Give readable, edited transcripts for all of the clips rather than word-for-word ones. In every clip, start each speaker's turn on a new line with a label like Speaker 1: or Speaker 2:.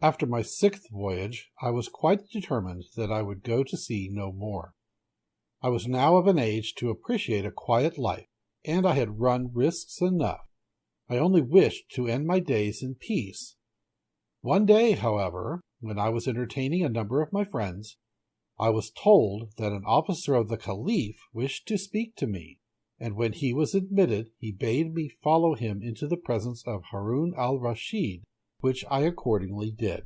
Speaker 1: After my 6th voyage, I was quite determined that I would go to sea no more. I was now of an age to appreciate a quiet life, and I had run risks enough. I only wished to end my days in peace. One day, however, when I was entertaining a number of my friends, I was told that an officer of the Caliph wished to speak to me, and when he was admitted, he bade me follow him into the presence of Harun al-Rashid, which I accordingly did.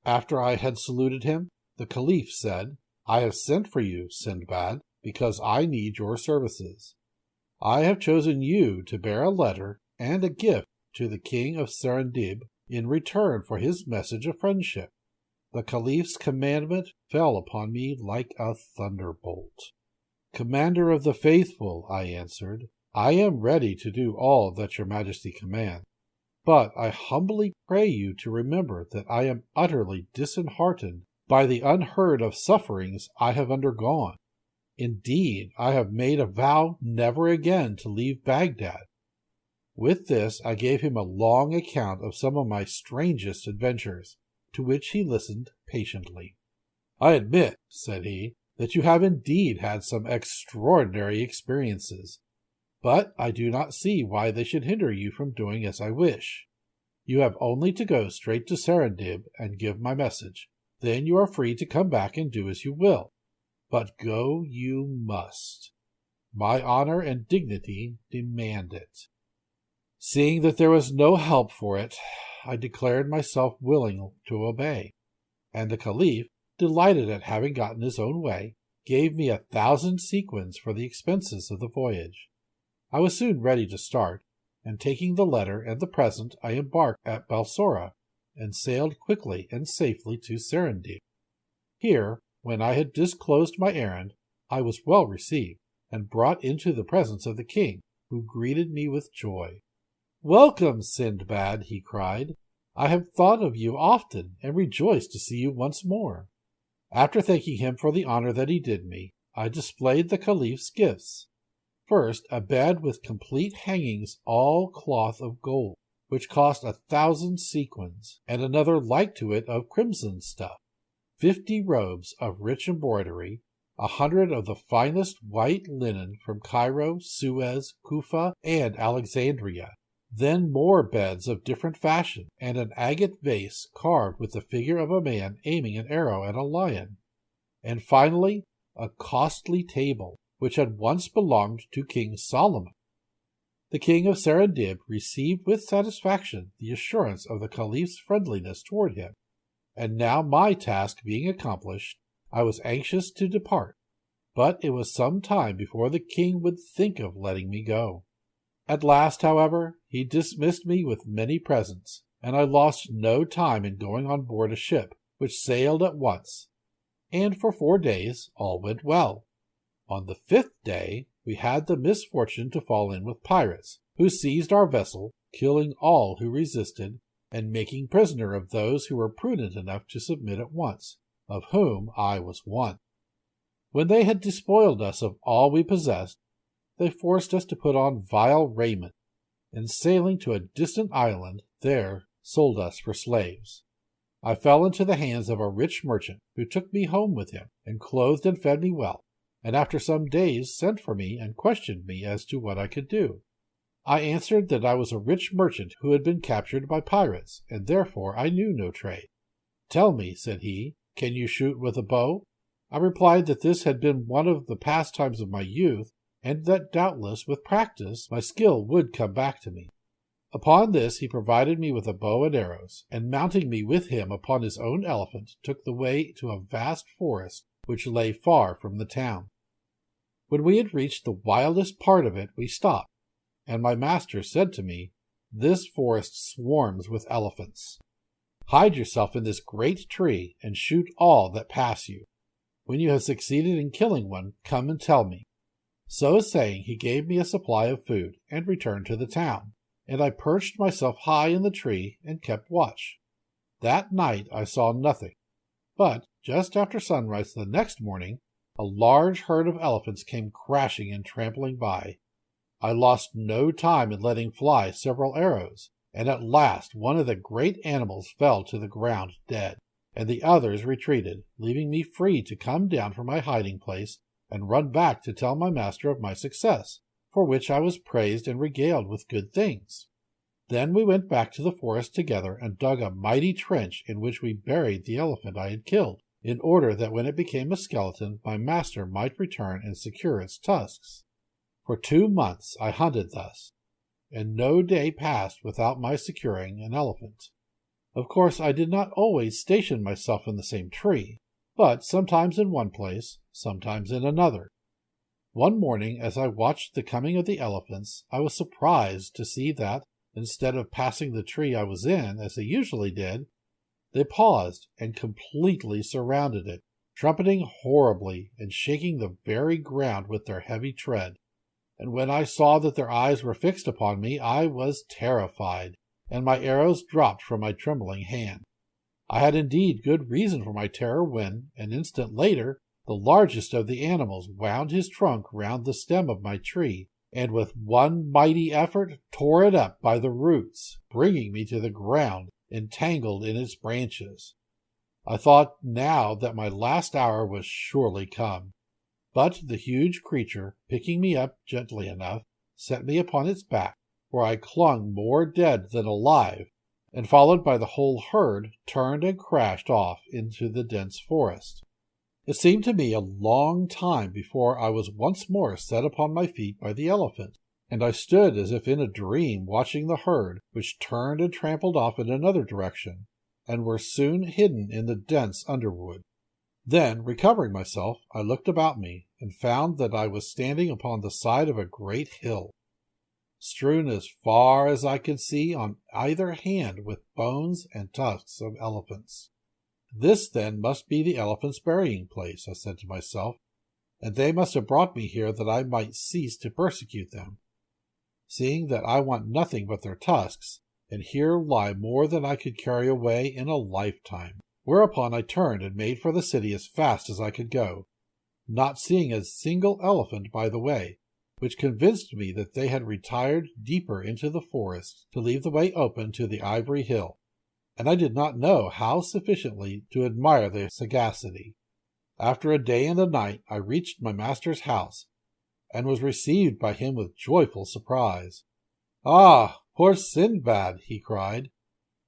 Speaker 1: After I had saluted him, the Caliph said, "I have sent for you, Sindbad, because I need your services. I have chosen you to bear a letter and a gift to the king of Serendib in return for his message of friendship." The Caliph's commandment fell upon me like a thunderbolt. "Commander of the faithful," I answered, "I am ready to do all that your majesty commands. But I humbly pray you to remember that I am utterly disheartened by the unheard of sufferings I have undergone. Indeed, I have made a vow never again to leave Baghdad." With this I gave him a long account of some of my strangest adventures, to which he listened patiently. "I admit," said he, "that you have indeed had some extraordinary experiences, but I do not see why they should hinder you from doing as I wish. You have only to go straight to Serendib and give my message. Then you are free to come back and do as you will. But go you must. My honor and dignity demand it." Seeing that there was no help for it, I declared myself willing to obey, and the Caliph, delighted at having gotten his own way, gave me 1,000 sequins for the expenses of the voyage. I was soon ready to start, and taking the letter and the present, I embarked at Balsora, and sailed quickly and safely to Serendib. Here, when I had disclosed my errand, I was well received, and brought into the presence of the king, who greeted me with joy. "Welcome, Sindbad," he cried. "I have thought of you often, and rejoiced to see you once more." After thanking him for the honor that he did me, I displayed the Caliph's gifts. First, a bed with complete hangings, all cloth of gold, which cost 1,000 sequins, and another like to it of crimson stuff, 50 robes of rich embroidery, 100 of the finest white linen from Cairo, Suez, Kufa, and Alexandria, then more beds of different fashion, and an agate vase carved with the figure of a man aiming an arrow at a lion, and finally a costly table, which had once belonged to King Solomon. The king of Serendib received with satisfaction the assurance of the Caliph's friendliness toward him, and now my task being accomplished, I was anxious to depart, but it was some time before the king would think of letting me go. At last, however, he dismissed me with many presents, and I lost no time in going on board a ship, which sailed at once, and for 4 days all went well. On the 5th day we had the misfortune to fall in with pirates, who seized our vessel, killing all who resisted, and making prisoner of those who were prudent enough to submit at once, of whom I was one. When they had despoiled us of all we possessed, they forced us to put on vile raiment, and sailing to a distant island, there sold us for slaves. I fell into the hands of a rich merchant, who took me home with him, and clothed and fed me well, and after some days sent for me and questioned me as to what I could do. I answered that I was a rich merchant who had been captured by pirates, and therefore I knew no trade. "Tell me," said he, "can you shoot with a bow?" I replied that this had been one of the pastimes of my youth, and that doubtless, with practice, my skill would come back to me. Upon this he provided me with a bow and arrows, and mounting me with him upon his own elephant, took the way to a vast forest which lay far from the town. When we had reached the wildest part of it, we stopped, and my master said to me, "This forest swarms with elephants. Hide yourself in this great tree, and shoot all that pass you. When you have succeeded in killing one, come and tell me." So saying, he gave me a supply of food, and returned to the town, and I perched myself high in the tree and kept watch. That night I saw nothing, but just after sunrise the next morning, a large herd of elephants came crashing and trampling by. I lost no time in letting fly several arrows, and at last one of the great animals fell to the ground dead, and the others retreated, leaving me free to come down from my hiding place and run back to tell my master of my success, for which I was praised and regaled with good things. Then we went back to the forest together and dug a mighty trench in which we buried the elephant I had killed, in order that when it became a skeleton my master might return and secure its tusks. For 2 months I hunted thus, and no day passed without my securing an elephant. Of course I did not always station myself in the same tree, but sometimes in one place, sometimes in another. One morning, as I watched the coming of the elephants, I was surprised to see that, instead of passing the tree I was in, as they usually did, they paused and completely surrounded it, trumpeting horribly and shaking the very ground with their heavy tread. And when I saw that their eyes were fixed upon me, I was terrified, and my arrows dropped from my trembling hand. I had indeed good reason for my terror when, an instant later, the largest of the animals wound his trunk round the stem of my tree, and with one mighty effort tore it up by the roots, bringing me to the ground, entangled in its branches. I thought now that my last hour was surely come. But the huge creature, picking me up gently enough, set me upon its back, where I clung more dead than alive, and followed by the whole herd, turned and crashed off into the dense forest. It seemed to me a long time before I was once more set upon my feet by the elephant, and I stood as if in a dream watching the herd, which turned and trampled off in another direction, and were soon hidden in the dense underwood. Then, recovering myself, I looked about me, and found that I was standing upon the side of a great hill, strewn as far as I could see on either hand with bones and tusks of elephants. This, then, must be the elephants' burying place, I said to myself, and they must have brought me here that I might cease to persecute them, seeing that I want nothing but their tusks, and here lie more than I could carry away in a lifetime. Whereupon I turned and made for the city as fast as I could go, not seeing a single elephant by the way, which convinced me that they had retired deeper into the forest to leave the way open to the ivory hill, and I did not know how sufficiently to admire their sagacity. After a day and a night I reached my master's house, and was received by him with joyful surprise. "Ah, poor Sinbad!" he cried.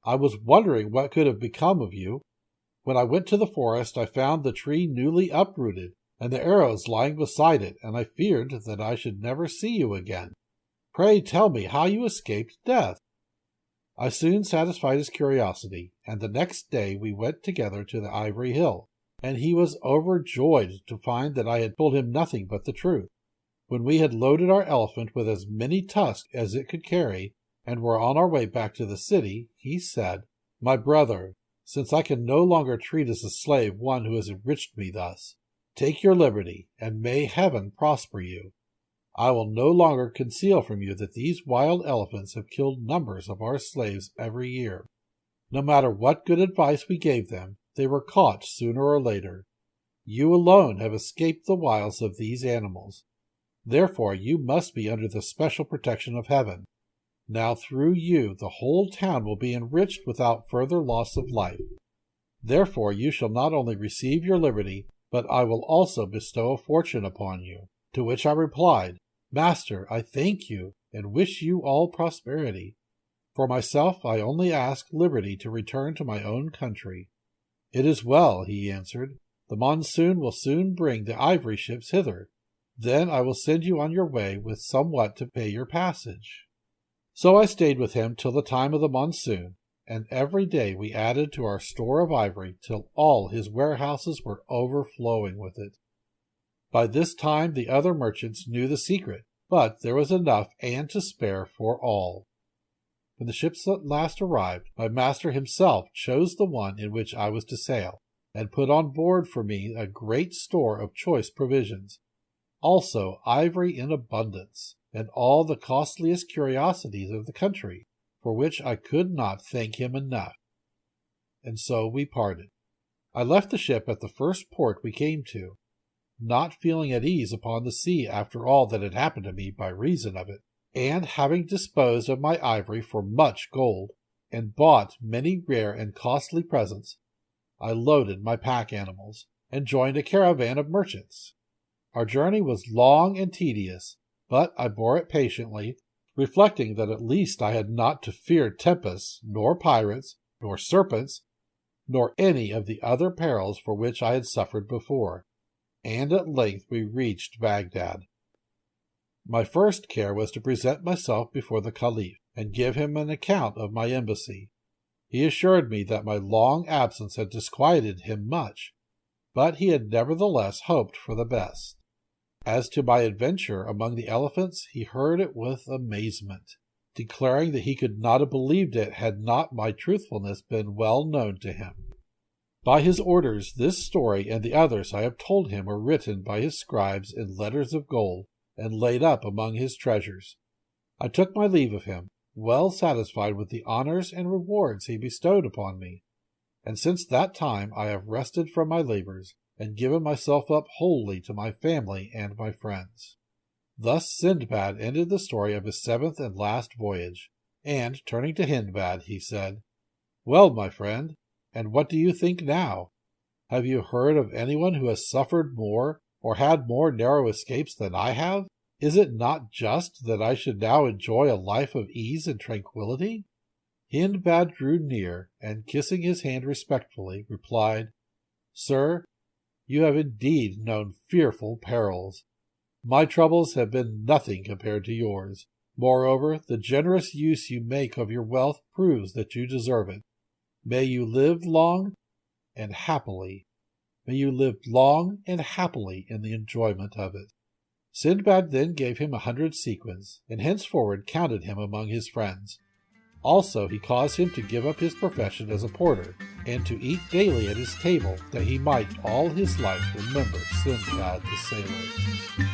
Speaker 1: "I was wondering what could have become of you. When I went to the forest I found the tree newly uprooted, and the arrows lying beside it, and I feared that I should never see you again. Pray tell me how you escaped death." I soon satisfied his curiosity, and the next day we went together to the ivory hill, and he was overjoyed to find that I had told him nothing but the truth. When we had loaded our elephant with as many tusks as it could carry, and were on our way back to the city, he said, "My brother, since I can no longer treat as a slave one who has enriched me thus, take your liberty, and may heaven prosper you. I will no longer conceal from you that these wild elephants have killed numbers of our slaves every year. No matter what good advice we gave them, they were caught sooner or later. You alone have escaped the wiles of these animals. Therefore you must be under the special protection of heaven. Now through you the whole town will be enriched without further loss of life. Therefore you shall not only receive your liberty, but I will also bestow a fortune upon you." To which I replied, "Master, I thank you, and wish you all prosperity. For myself I only ask liberty to return to my own country." "It is well," he answered. "The monsoon will soon bring the ivory ships hither. Then I will send you on your way with somewhat to pay your passage." So I stayed with him till the time of the monsoon, and every day we added to our store of ivory till all his warehouses were overflowing with it. By this time the other merchants knew the secret, but there was enough and to spare for all. When the ships at last arrived, my master himself chose the one in which I was to sail, and put on board for me a great store of choice provisions, also ivory in abundance, and all the costliest curiosities of the country, for which I could not thank him enough. And so we parted. I left the ship at the first port we came to, not feeling at ease upon the sea after all that had happened to me by reason of it, and having disposed of my ivory for much gold, and bought many rare and costly presents, I loaded my pack animals, and joined a caravan of merchants. Our journey was long and tedious, but I bore it patiently, reflecting that at least I had not to fear tempests, nor pirates, nor serpents, nor any of the other perils for which I had suffered before, and at length we reached Baghdad. My first care was to present myself before the Caliph, and give him an account of my embassy. He assured me that my long absence had disquieted him much, but he had nevertheless hoped for the best. As to my adventure among the elephants, he heard it with amazement, declaring that he could not have believed it had not my truthfulness been well known to him. By his orders, this story and the others I have told him were written by his scribes in letters of gold, and laid up among his treasures. I took my leave of him, well satisfied with the honors and rewards he bestowed upon me, and since that time I have rested from my labors, and given myself up wholly to my family and my friends. Thus Sindbad ended the story of his 7th and last voyage, and, turning to Hindbad, he said, "Well, my friend, and what do you think now? Have you heard of anyone who has suffered more, or had more narrow escapes than I have? Is it not just that I should now enjoy a life of ease and tranquillity?" Hindbad drew near, and kissing his hand respectfully, replied, "Sir, you have indeed known fearful perils. My troubles have been nothing compared to yours. Moreover, the generous use you make of your wealth proves that you deserve it. May you live long and happily. May you live long and happily in the enjoyment of it." Sindbad then gave him 100 sequins, and henceforward counted him among his friends. Also he caused him to give up his profession as a porter, and to eat daily at his table, that he might all his life remember Sindbad the sailor.